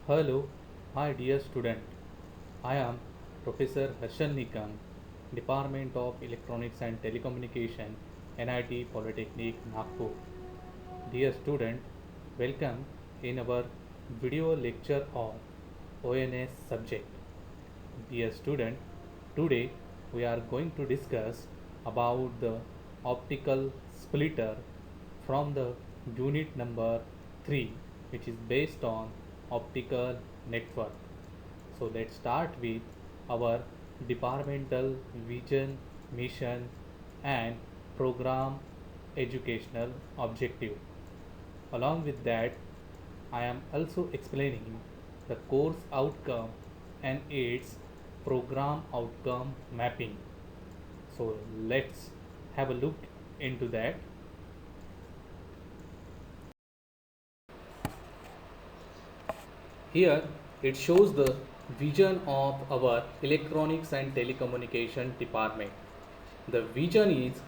Hello, my dear student. I am Professor Harshan Nikam, Department of Electronics and Telecommunication, NIT Polytechnic, Nagpur. Dear student, welcome in our video lecture of ONS subject. Dear student, today we are going to discuss about the optical splitter from the unit number 3, which is based on optical network. So let's start with our departmental vision, mission and program educational objective. Along with that, I am also explaining the course outcome and its program outcome mapping. So let's have a look into that. Here it shows the vision of our electronics and telecommunication department. The vision is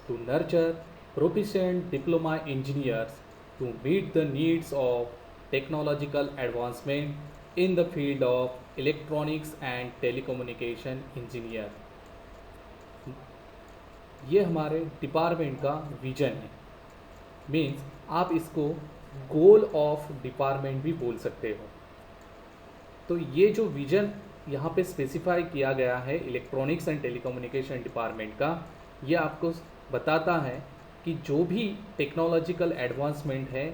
to nurture proficient diploma engineers to meet the needs of technological advancement in the field of electronics and telecommunication engineer. ये हमारे department का vision है। Means आप इसको goal of department भी बोल सकते हो। तो ये जो विजन यहाँ पे स्पेसिफाई किया गया है इलेक्ट्रॉनिक्स एंड टेलीकम्युनिकेशन डिपार्टमेंट का, ये आपको बताता है कि जो भी टेक्नोलॉजिकल एडवांसमेंट है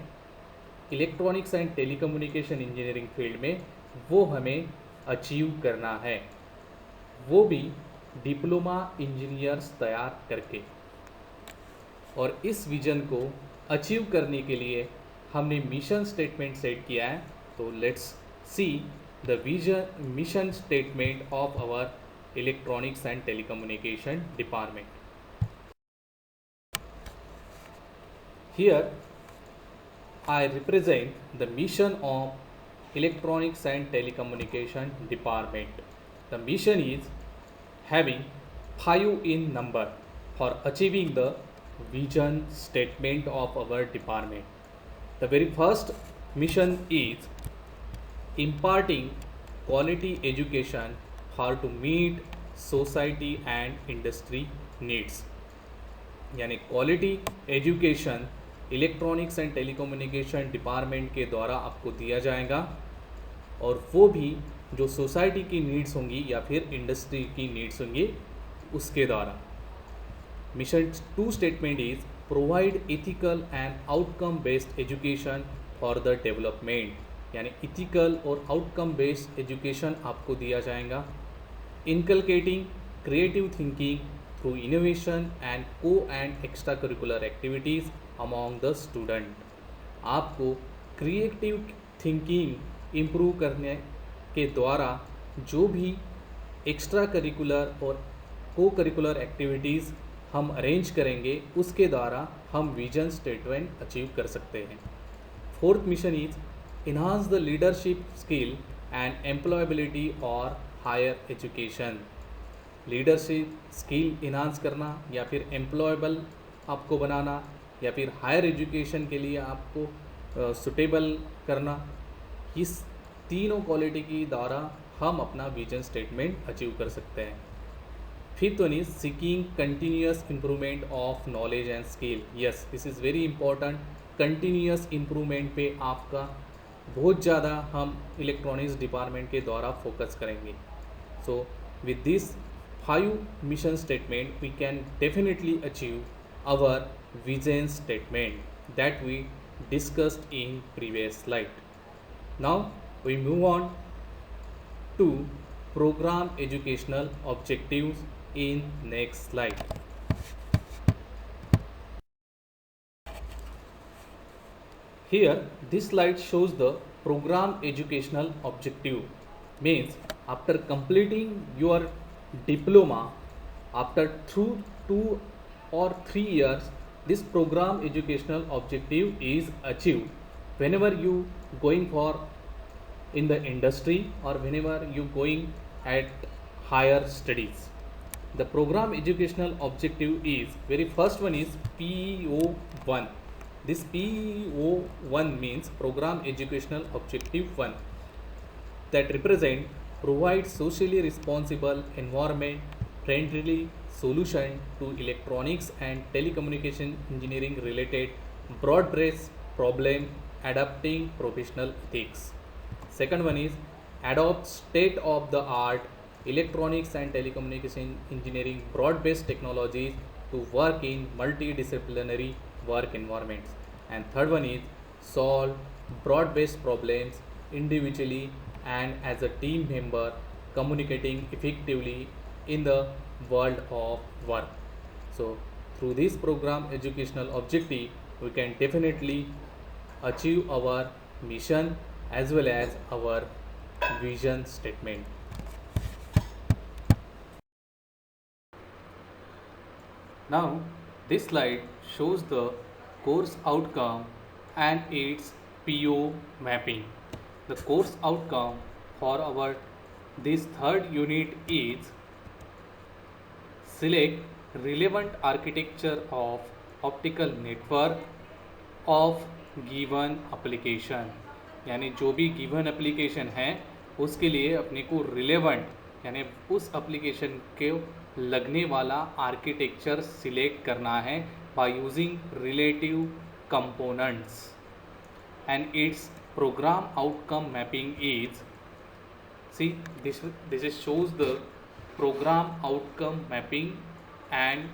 electronics and telecommunication engineering field में, वो हमें अचीव करना है, वो भी डिप्लोमा इंजीनियर्स तैयार करके। और इस विजन को अचीव करने के लिए हमने मिशन स्टेटमेंट सेट किया है। तो let's see the vision mission statement of our electronics and telecommunication department. Here I represent the mission of electronics and telecommunication department. The mission is having 5 in number for achieving the vision statement of our department. The very first mission is imparting quality education for to meet society and industry needs. यानी quality education electronics and telecommunication department के द्वारा आपको दिया जाएगा, और वो भी जो सोसाइटी की नीड्स होंगी या फिर इंडस्ट्री की नीड्स होंगी उसके द्वारा। Mission 2 statement is provide ethical and outcome based education for the development. यानी इथिकल और आउटकम बेस्ड एजुकेशन आपको दिया जाएगा। Inculcating creative thinking through innovation and co and extra curricular activities among the student. आपको creative thinking improve करने के द्वारा जो भी एक्स्ट्रा करिकुलर और को करिकुलर एक्टिविटीज़ हम अरेंज करेंगे उसके द्वारा हम विजन स्टेटमेंट अचीव कर सकते हैं। Fourth mission is enhance the leadership skill and employability or higher education. Leadership skill enhance करना या फिर एम्प्लॉयबल आपको बनाना या फिर हायर एजुकेशन के लिए आपको सुटेबल करना, इस तीनों क्वालिटी की द्वारा हम अपना विजन स्टेटमेंट अचीव कर सकते हैं। Fifth one is seeking continuous improvement of knowledge and skill. Yes, this is very important. Continuous improvement पे आपका बहुत ज़्यादा हम इलेक्ट्रॉनिक्स डिपार्टमेंट के द्वारा फोकस करेंगे। So with this 5 mission statement we can definitely achieve our vision statement that we discussed in previous slide. Now we move on to program educational objectives in next slide. Here this slide shows the program educational objective. Means after completing your diploma, after 2 or 3 years, this program educational objective is achieved whenever you going for in the industry or whenever you going at higher studies. The program educational objective is, very first one is PEO1. This PEO1 means program educational objective 1. that represent provide socially responsible environment friendly solution to electronics and telecommunication engineering related broad based problem adapting professional ethics. Second one is adopt state of the art electronics and telecommunication engineering broad based technologies to work in multidisciplinary work environments. And third one is solve broad based problems individually and as a team member communicating effectively in the world of work. So through this program educational objective we can definitely achieve our mission as well as our vision statement. Now, this slide shows the course outcome and its PO mapping. The course outcome for our this third unit is select relevant architecture of optical network of given application, यानी जो भी given application है उसके लिए अपने को relevant यानी उस एप्लीकेशन के लगने वाला आर्किटेक्चर सिलेक्ट करना है by using relative components and its program outcome mapping is, see this is shows the program outcome mapping and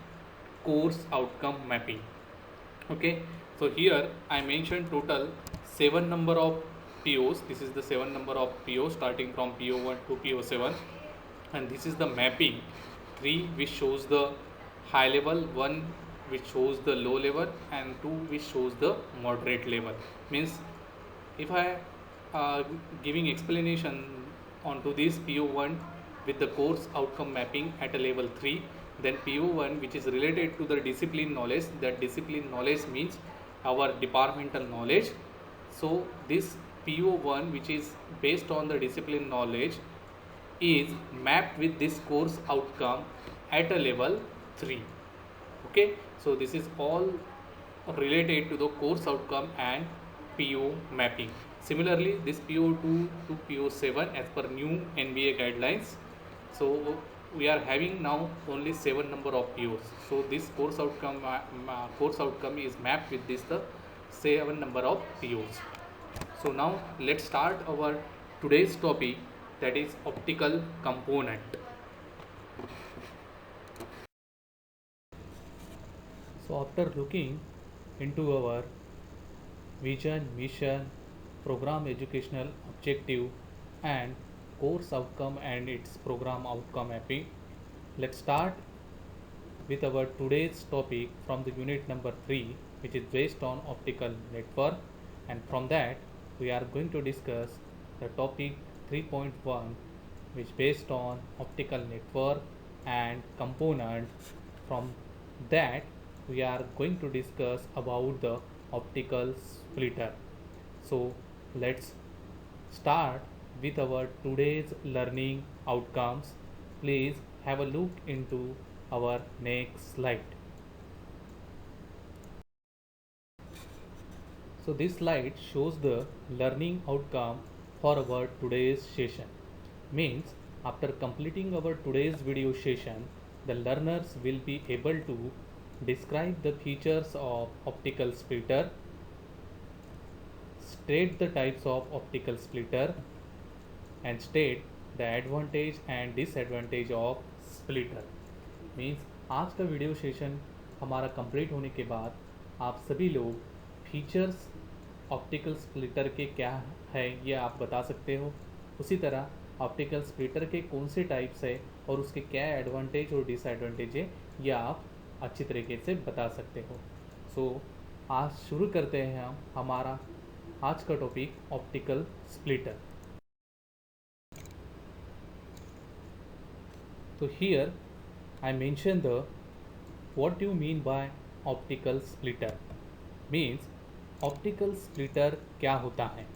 course outcome mapping. Okay, so here I mentioned total 7 number of POs. This is the 7 number of POs starting from PO1 to PO7, and this is the mapping 3 which shows the high level, 1 which shows the low level, and 2 which shows the moderate level. Means if I giving explanation onto this PO1 with the course outcome mapping at a level 3, then PO1 which is related to the discipline knowledge, that discipline knowledge means our departmental knowledge. So this PO1 which is based on the discipline knowledge is mapped with this course outcome at a level 3. Okay, so this is all related to the course outcome and PO mapping. Similarly, this PO2 to PO7 as per new NBA guidelines. So we are having now only 7 number of POs. So this course outcome is mapped with this the 7 number of POs. So now let's start our today's topic, that is optical component. So after looking into our vision, mission, program educational objective and course outcome and its program outcome mapping, let's start with our today's topic from the unit number 3, which is based on optical network, and from that we are going to discuss the topic 3.1 which based on optical network and component. From that we are going to discuss about the optical splitter. So let's start with our today's learning outcomes. Please have a look into our next slide. So this slide shows the learning outcome for our today's session. Means after completing our today's video session, the learners will be able to describe the features of optical splitter, state the types of optical splitter, and state the advantage and disadvantage of splitter. Means आज का video session हमारा complete होने के बाद आप सभी लोग features optical splitter के क्या है ये आप बता सकते हो। उसी तरह ऑप्टिकल स्प्लिटर के कौन से टाइप्स है और उसके क्या एडवांटेज और डिसएडवांटेज है ये आप अच्छी तरीके से बता सकते हो। सो आज शुरू करते हैं हम हमारा आज का टॉपिक ऑप्टिकल स्प्लिटर। तो here I mention the what do you mean by optical splitter means optical splitter क्या होता है।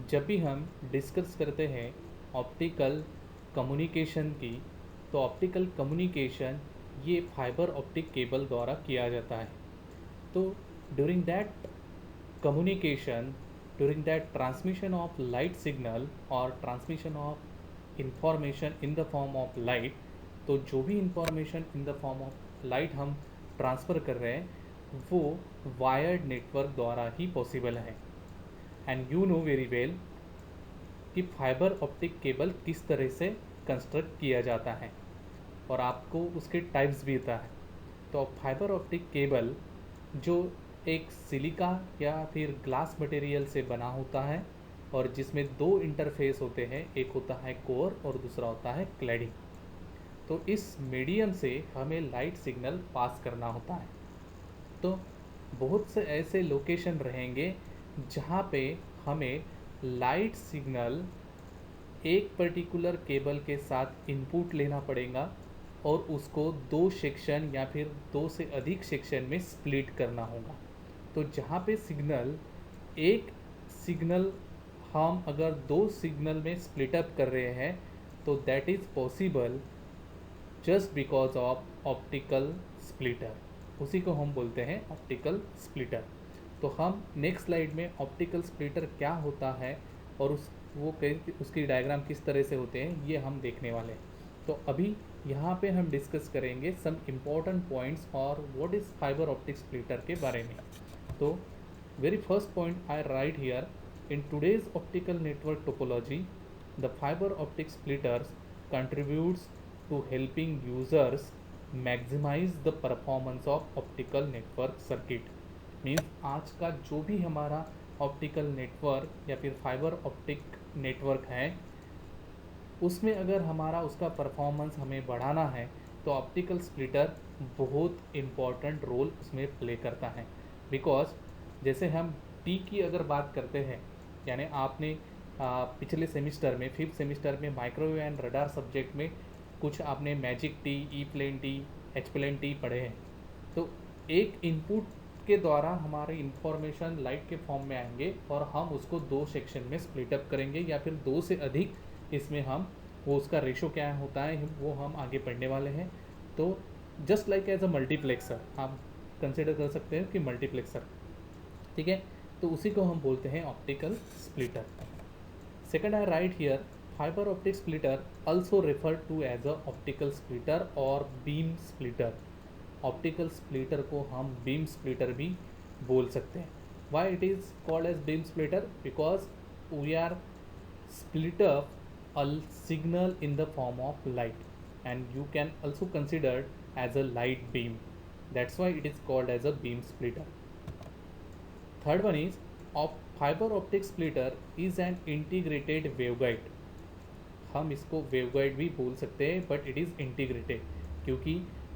जब भी हम डिस्कस करते हैं ऑप्टिकल कम्युनिकेशन की, तो ऑप्टिकल कम्युनिकेशन ये फाइबर ऑप्टिक केबल द्वारा किया जाता है। तो during that communication during that transmission of light signal or transmission of information in the form of light, तो जो भी information in the form of light हम ट्रांसफ़र कर रहे हैं वो वायर्ड नेटवर्क द्वारा ही पॉसिबल है। And you know very well कि फाइबर ऑप्टिक केबल किस तरह से कंस्ट्रक्ट किया जाता है और आपको उसके टाइप्स भी आता है। तो फाइबर ऑप्टिक केबल जो एक सिलिका या फिर ग्लास मटेरियल से बना होता है और जिसमें दो इंटरफेस होते हैं, एक होता है कोर और दूसरा होता है क्लैडिंग। तो इस मीडियम से हमें लाइट सिग्नल पास करना होता है। तो बहुत से ऐसे लोकेशन रहेंगे जहाँ पे हमें लाइट सिग्नल एक पर्टिकुलर केबल के साथ इनपुट लेना पड़ेगा और उसको दो सेक्शन या फिर दो से अधिक सेक्शन में स्प्लिट करना होगा। तो जहाँ पे सिग्नल एक सिग्नल हम अगर दो सिग्नल में स्प्लिट अप कर रहे हैं तो that is possible just because of optical splitter, उसी को हम बोलते हैं ऑप्टिकल स्प्लिटर। तो हम नेक्स्ट स्लाइड में ऑप्टिकल स्प्लिटर क्या होता है और उसकी डायग्राम किस तरह से होते हैं ये हम देखने वाले हैं। तो अभी यहाँ पे हम डिस्कस करेंगे सम इम्पॉर्टेंट पॉइंट्स और what is fibre optic splitter के बारे में। तो very first point I right here, in today's optical network topology the fibre optic splitters contributes to helping users maximize the performance of optical network circuit। Means आज का जो भी हमारा optical network या फिर फाइबर ऑप्टिक नेटवर्क है उसमें अगर हमारा उसका परफॉर्मेंस हमें बढ़ाना है तो ऑप्टिकल स्प्लिटर बहुत इम्पॉर्टेंट रोल उसमें प्ले करता है। बिकॉज जैसे हम टी की अगर बात करते हैं, यानी आपने पिछले सेमिस्टर में 5th सेमिस्टर में माइक्रोवेव एंड रडार सब्जेक्ट में कुछ आपने magic T, E plane T, H plane T पढ़े हैं। तो एक इनपुट के द्वारा हमारे इंफॉर्मेशन लाइट के फॉर्म में आएंगे और हम उसको दो सेक्शन में स्प्लिट अप करेंगे या फिर दो से अधिक, इसमें हम वो उसका रेशो क्या होता है वो हम आगे पढ़ने वाले हैं। तो just like as a multiplexer आप कंसिडर कर सकते हैं कि मल्टीप्लेक्सर, ठीक है। तो उसी को हम बोलते हैं optical splitter. Second I right here, fibre optic splitter also referred to as a optical splitter और beam splitter। ऑप्टिकल स्प्लिटर को हम बीम स्प्लिटर भी बोल सकते हैं। Why it is called as beam splitter? Because we are split up a signal in the form of light and you can also consider as a light beam. That's why it is called as a beam splitter. Third one is fiber optic splitter is an integrated waveguide। हम इसको waveguide भी बोल सकते हैं but it is integrated, क्योंकि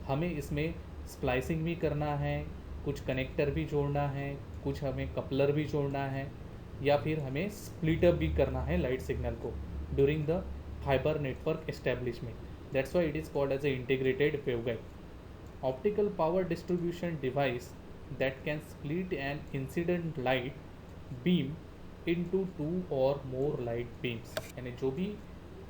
हमें इसमें splicing भी करना है, कुछ कनेक्टर भी जोड़ना है, कुछ हमें कपलर भी जोड़ना है या फिर हमें स्प्लिट अप भी करना है लाइट सिग्नल को during the fibre network establishment. That's why it is called as a integrated waveguide. Optical power distribution device that can split an incident light beam into 2 और मोर लाइट बीम्स। यानी जो भी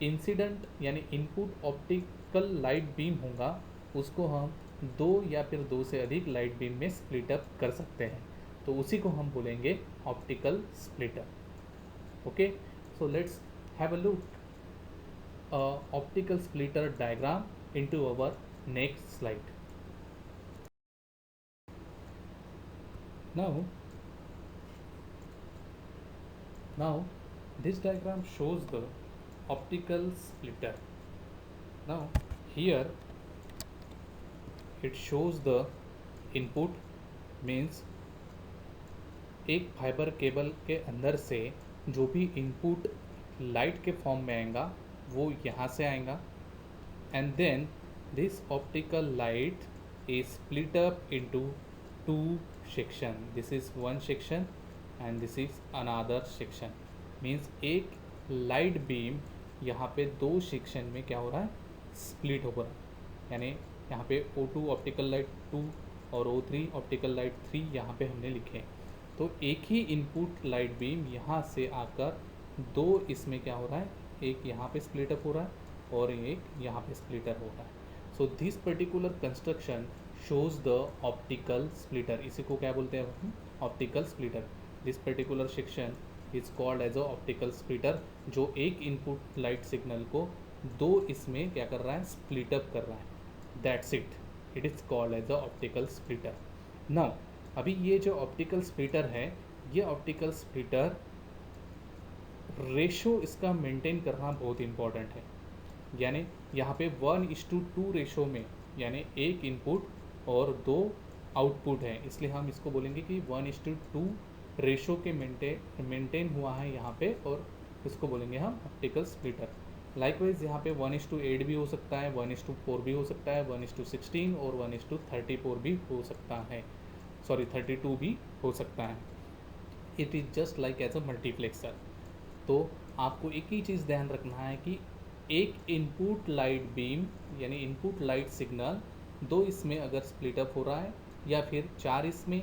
incident यानी input optical light beam होगा उसको हम दो या फिर दो से अधिक लाइट बीम में स्प्लिट अप कर सकते हैं। तो उसी को हम बोलेंगे optical splitter. Okay, so let's have a look optical splitter diagram into our next slide. Now this diagram shows the optical splitter. Now here it shows the input, means एक fibre cable के अंदर से जो भी input light के form में आएगा वो यहाँ से आएगा and then this optical light is split up into 2 section. This is one section and this is another section। Means एक लाइट बीम यहाँ पे दो सेक्शन में क्या हो रहा है, स्प्लिट हो रहा है। यानी यहाँ पे O2 ऑप्टिकल लाइट 2 और O3 ऑप्टिकल लाइट 3 यहाँ पे हमने लिखे हैं। तो एक ही इनपुट लाइट बीम यहाँ से आकर दो इसमें क्या हो रहा है, एक यहाँ पे स्प्लिट अप हो रहा है और एक यहाँ पे स्प्लिट अप हो रहा है। So this particular construction shows the optical splitter. इसी को क्या बोलते हैं हम, optical splitter. This particular section is called as a optical splitter, जो एक इनपुट लाइट सिग्नल को दो इसमें क्या कर रहा है, स्प्लिट अप कर रहा है। That's it, it is called as a optical splitter. Now अभी ये जो ऑप्टिकल स्प्लिटर है, ये ऑप्टिकल स्प्लिटर रेशो इसका मेंटेन करना बहुत इंपॉर्टेंट है। यानी यहाँ पे 1:2 रेशो में, यानी एक इनपुट और दो आउटपुट है, इसलिए हम इसको बोलेंगे कि 1:2 रेशो के मेंटेन हुआ है यहाँ पे, और इसको बोलेंगे हम ऑप्टिकल स्प्लिटर। लाइकवाइज यहाँ पे 1:8 भी हो सकता है, 1:4 भी हो सकता है, 1:16 और 1:34 भी हो सकता है, सॉरी 32 भी हो सकता है। It is just like as a multiplexer. तो आपको एक ही चीज़ ध्यान रखना है कि एक इनपुट लाइट बीम यानी इनपुट लाइट सिग्नल दो इसमें अगर स्प्लिट अप हो रहा है, या फिर 4 इसमें,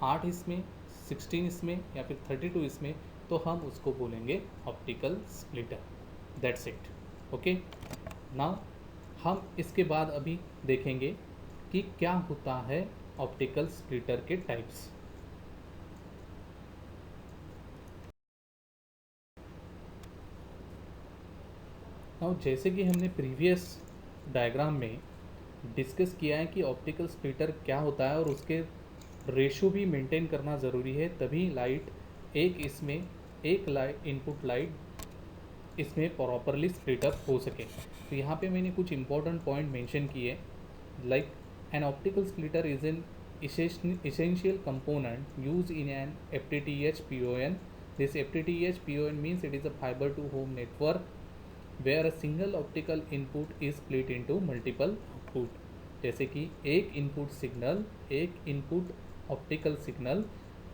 8 इसमें, 16 इसमें, या फिर 32 इसमें, तो हम उसको बोलेंगे optical splitter. That's it. Okay, now हम इसके बाद अभी देखेंगे कि क्या होता है ऑप्टिकल स्प्लिटर के टाइप्स। नाउ जैसे कि हमने प्रीवियस डायग्राम में डिस्कस किया है कि ऑप्टिकल स्प्लिटर क्या होता है और उसके रेशो भी मेंटेन करना ज़रूरी है, तभी लाइट एक इसमें एक लाइट इनपुट लाइट इसमें प्रॉपरली स्प्लिट अप हो सके। तो यहाँ पे मैंने कुछ इंपॉर्टेंट पॉइंट मेंशन किए, like an optical splitter is an essential component used in an FTTH PON. This FTTH PON means it is a fiber to home network where a single optical input is split into multiple output। जैसे कि एक input optical signal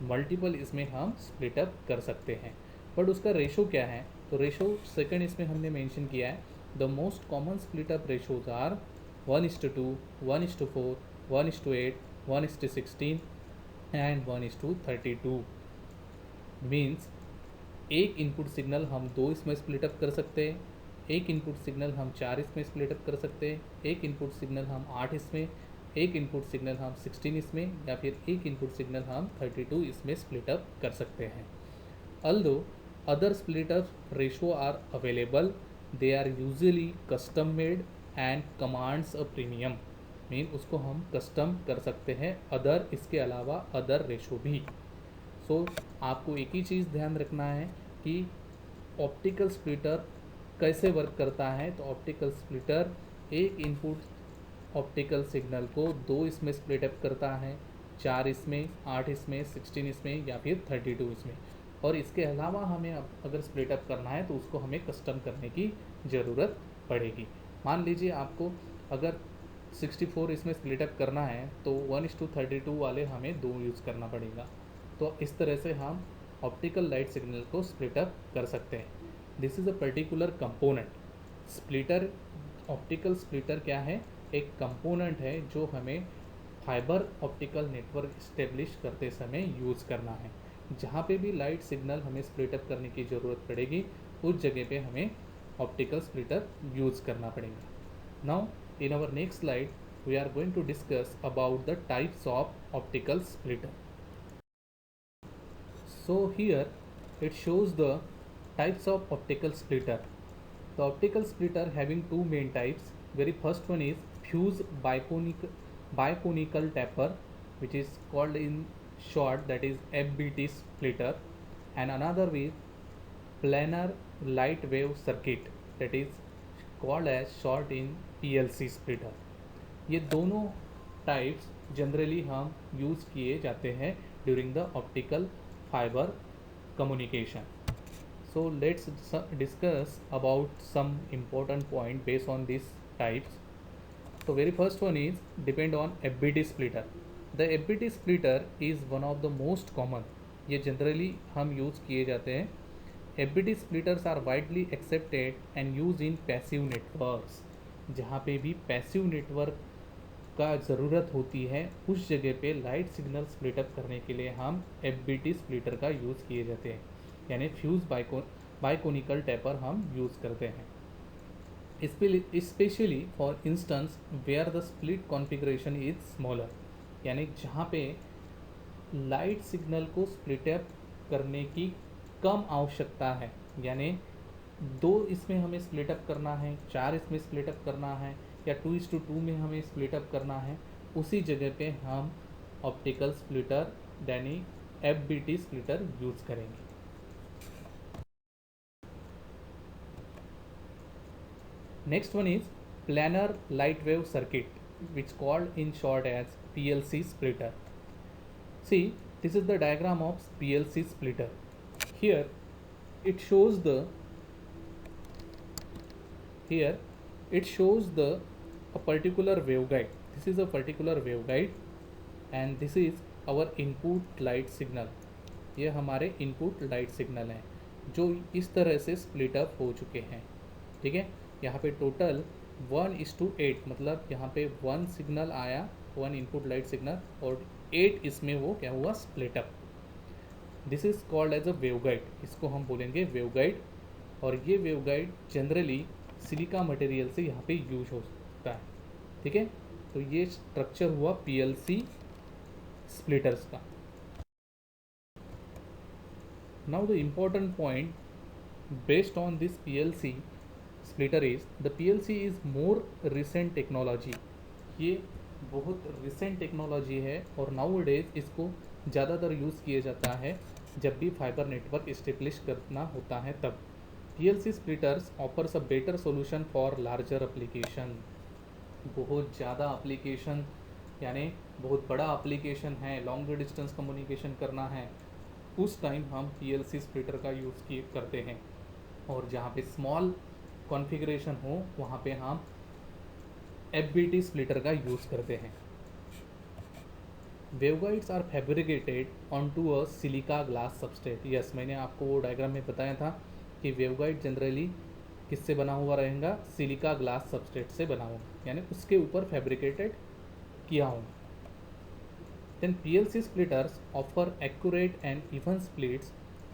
multiple इसमें हम split up कर सकते हैं, but उसका ratio क्या है, तो रेशो सेकंड इसमें हमने मेंशन किया है। The most common split up ratios are 1:2, 1:4, 1:8, 1:16 and 1:32। Means एक इनपुट सिग्नल हम दो इसमें स्प्लिट अप कर सकते हैं, एक इनपुट सिग्नल हम 4 इसमें स्प्लिट अप कर सकते हैं, एक इनपुट सिग्नल हम 8 इसमें, एक इनपुट सिग्नल हम 16 इसमें, या फिर एक इनपुट सिग्नल हम 32 इसमें स्प्लिट अप कर सकते हैं। Although other split up ratio are available, they are usually custom made and commands a premium। Mean उसको हम कस्टम कर सकते हैं अदर, इसके अलावा अदर रेशो भी। सो आपको एक ही चीज़ ध्यान रखना है कि ऑप्टिकल स्प्लिटर कैसे वर्क करता है। तो ऑप्टिकल स्प्लिटर एक इनपुट ऑप्टिकल सिग्नल को दो इसमें स्प्लिट अप करता है, 4 इसमें, 8 इसमें, 16 इसमें, या फिर 32 इसमें, और इसके अलावा हमें अगर स्प्लिट अप करना है तो उसको हमें कस्टम करने की ज़रूरत पड़ेगी। मान लीजिए आपको अगर 64 इसमें स्प्लिट अप करना है तो 1:32 वाले हमें दो यूज़ करना पड़ेगा। तो इस तरह से हम ऑप्टिकल लाइट सिग्नल को स्प्लिट अप कर सकते हैं। This is a particular component splitter. Optical splitter क्या है, एक कंपोनेंट है जो हमें फाइबर ऑप्टिकल नेटवर्क इस्टेब्लिश करते समय यूज़ करना है। जहाँ पे भी लाइट सिग्नल हमें स्प्लिट अप करने की ज़रूरत पड़ेगी, उस जगह पे हमें ऑप्टिकल स्प्लिटर यूज़ करना पड़ेगा। Now in our next slide we are going to discuss about the types of optical splitter। so here it shows the types of optical splitter। the optical splitter having two main types। very first one is fused biconical taper, which is called in short that is FBT splitter, and another is planar light wave circuit, that is called as short in PLC splitter। ये दोनों types generally हम use किए जाते हैं during the optical fibre communication. So let's discuss about some important point based on this types. तो very first one is depend on FBT splitter. The FBT splitter is one of the most common, ये generally हम use किए जाते हैं। FBT splitters are widely accepted and used in passive networks। जहाँ पे भी passive network का ज़रूरत होती है उस जगह पे लाइट सिग्नल स्प्लिट अप करने के लिए हम FBT स्प्लिटर का यूज़ किए जाते हैं, यानी फ्यूज बाइकोनिकल टेपर हम यूज़ करते हैं। Specially for instance where the split configuration is smaller, यानी जहाँ पे लाइट सिग्नल को स्प्लिट अप करने की कम आवश्यकता है, यानी 2 इसमें हमें स्प्लिट अप करना है, 4 इसमें स्प्लिट अप करना है, या 2:2 में हमें स्प्लिट अप करना है, उसी जगह पे हम ऑप्टिकल स्प्लिटर यानी FBT स्प्लिटर यूज़ करेंगे। Next one is planar light wave circuit, which called in short as PLC splitter. See, this is the diagram of PLC splitter. Here it shows the here it shows the a particular waveguide. This is a particular waveguide and this is our input light signal. ये हमारे input light signal हैं जो इस तरह से split up हो चुके हैं। ठीक है, यहाँ पे टोटल 1:8, मतलब यहाँ पे 1 सिग्नल आया, 1 इनपुट लाइट सिग्नल, और 8 इसमें वो क्या हुआ, split up. This is called as a waveguide, इसको हम बोलेंगे वेवगाइड। और ये वेवगाइड जनरली सिलिका मटेरियल से यहाँ पे यूज होता है। ठीक है, तो ये स्ट्रक्चर हुआ PLC स्प्लिटर्स का। Now the important point based on this PLC splitter is the PLC is more recent technology. ये बहुत recent technology है और nowadays इसको ज़्यादातर यूज़ किया जाता है जब भी फाइबर नेटवर्क इस्टेब्लिश करना होता है तब। PLC splitters offers a better solution for larger application. बहुत ज़्यादा एप्लीकेशन, यानी बहुत बड़ा एप्लीकेशन है, लॉन्ग डिस्टेंस कम्युनिकेशन करना है, उस टाइम हम PLC स्प्लिटर का यूज़ किए करते हैं। और जहाँ पे स्मॉल कॉन्फ़िगरेशन हो वहाँ पे हम FBT स्प्लिटर का यूज़ करते हैं। Waveguides are fabricated onto a silica glass substrate. Yes, मैंने आपको वो डायग्राम में बताया था कि वेवगाइड जनरली किससे बना हुआ रहेगा, सिलिका ग्लास सबस्ट्रेट से बना होगा, यानी उसके ऊपर फैब्रिकेटेड किया होगा। Then PLC splitters offer accurate and even splits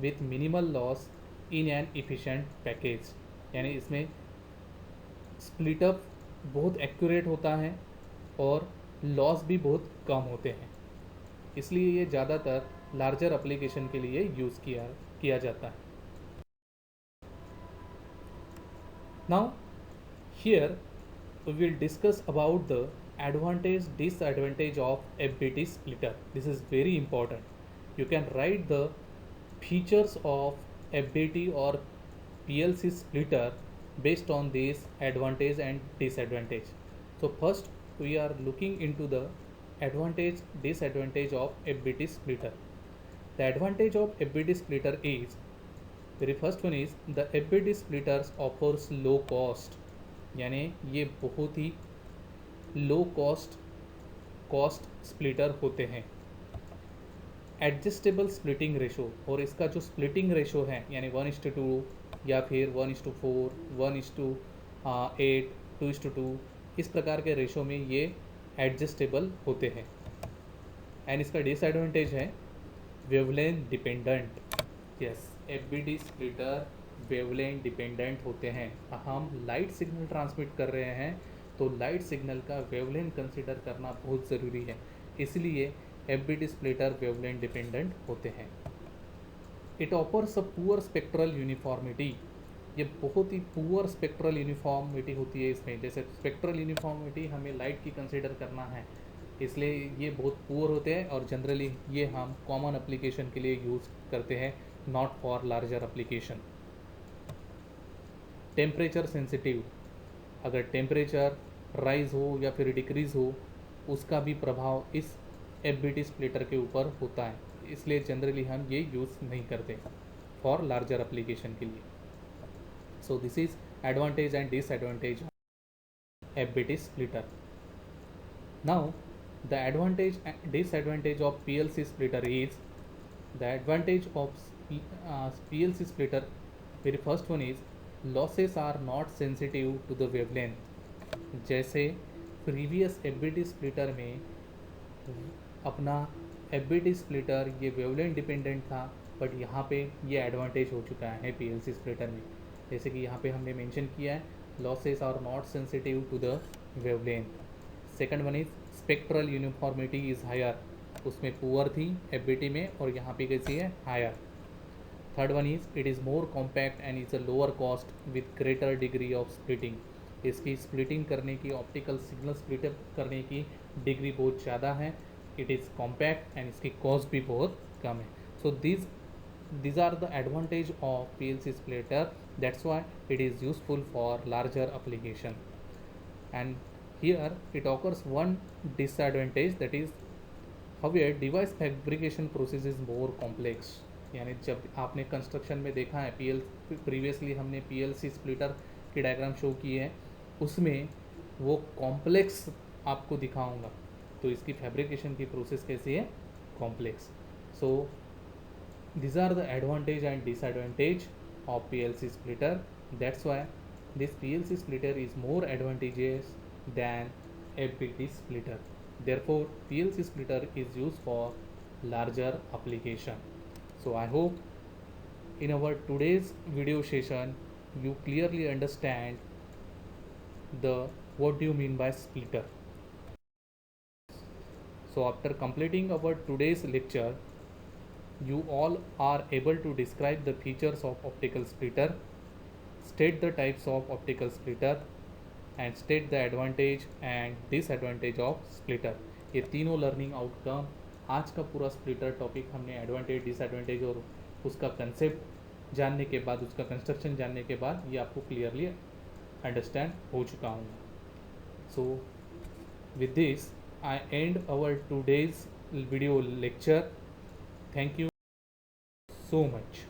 with minimal loss in an efficient package. यानी इसमें स्प्लिटअप बहुत एक्यूरेट होता है और लॉस भी बहुत कम होते हैं, इसलिए ये ज़्यादातर लार्जर एप्लीकेशन के लिए यूज़ किया जाता है। Now here we will discuss about the advantage disadvantage of FBT splitter. This is very important. You can write the features of FBT or PLC splitter based on this advantage and disadvantage. So first we are looking into the advantage disadvantage of FBT splitter. The advantage of FBT splitter is, very first one is the FBT splitters offers low cost, यानी ये बहुत ही low cost splitter होते हैं। Adjustable splitting ratio, और इसका जो splitting ratio है यानी 1:2 या फिर 1:4, 1:8, 2:2, इस प्रकार के रेशो में ये एडजस्टेबल होते हैं। एंड इसका डिसएडवांटेज है wavelength dependent. Yes, FBT splitter wavelength dependent होते हैं। हम लाइट सिग्नल ट्रांसमिट कर रहे हैं तो लाइट सिग्नल का वेवलेंथ कंसिडर करना बहुत ज़रूरी है, इसलिए FBT स्प्लिटर वेवलेंथ डिपेंडेंट होते हैं। It offers a poor spectral uniformity, ये बहुत ही पुअर स्पेक्ट्रल यूनिफॉर्मिटी होती है इसमें। जैसे स्पेक्ट्रल यूनिफॉर्मिटी हमें लाइट की कंसिडर करना है, इसलिए ये बहुत पुअर होते हैं और जनरली ये हम कॉमन एप्लीकेशन के लिए यूज़ करते हैं, not for larger application. Temperature sensitive, अगर टेम्परेचर राइज हो या फिर डिक्रीज़ हो उसका भी प्रभाव इस FBT स्प्लिटर के ऊपर होता है, इसलिए जनरली हम ये यूज़ नहीं करते फॉर लार्जर एप्लीकेशन के लिए। So this is advantage and disadvantage of FBT splitter. Now the advantage and disadvantage of PLC splitter is, the advantage of PLC splitter, very first one is losses are not sensitive to the wavelength. जैसे previous FBT splitter में अपना FBT splitter ये wavelength dependent था, but यहाँ पे ये advantage हो चुका है PLC स्प्लिटर में। जैसे कि यहाँ पे हमने मेंशन किया है losses are not sensitive to the wavelength. Second one is spectral uniformity is higher, उसमें पुअर थी FBT में और यहाँ पे कैसी है, higher. Third one is it is more compact and is a lower cost with greater degree of splitting. इसकी splitting करने की, ऑप्टिकल सिग्नल स्प्लिट करने की डिग्री बहुत ज़्यादा है. इट इज़ कॉम्पैक्ट एंड इसकी कॉस्ट भी बहुत कम है. सो these are the advantage of PLC splitter. That's why it is useful for larger application. And here it occurs one disadvantage, that is however device fabrication process is more complex. यानी जब आपने construction में देखा है previously हमने PLC splitter की diagram show की है, उसमें वो कॉम्प्लेक्स आपको दिखाऊंगा. तो इसकी फैब्रिकेशन की प्रोसेस कैसी है? Complex. So these are the advantage and disadvantage of PLC splitter. That's why this PLC splitter is more advantageous than FPT splitter. Therefore PLC splitter is used for larger application. So I hope in our today's video session you clearly understand the what do you mean by splitter. So after completing our today's lecture, you all are able to describe the features of optical splitter, state the types of optical splitter, and state the advantage and disadvantage of splitter. ये तीनों learning outcome, आज का पूरा splitter topic हमने advantage, disadvantage और उसका concept जानने के बाद, उसका कंस्ट्रक्शन जानने के बाद ये आपको क्लियरली अंडरस्टैंड हो चुका हूँ. सो with this I end our today's video lecture. Thank you so much.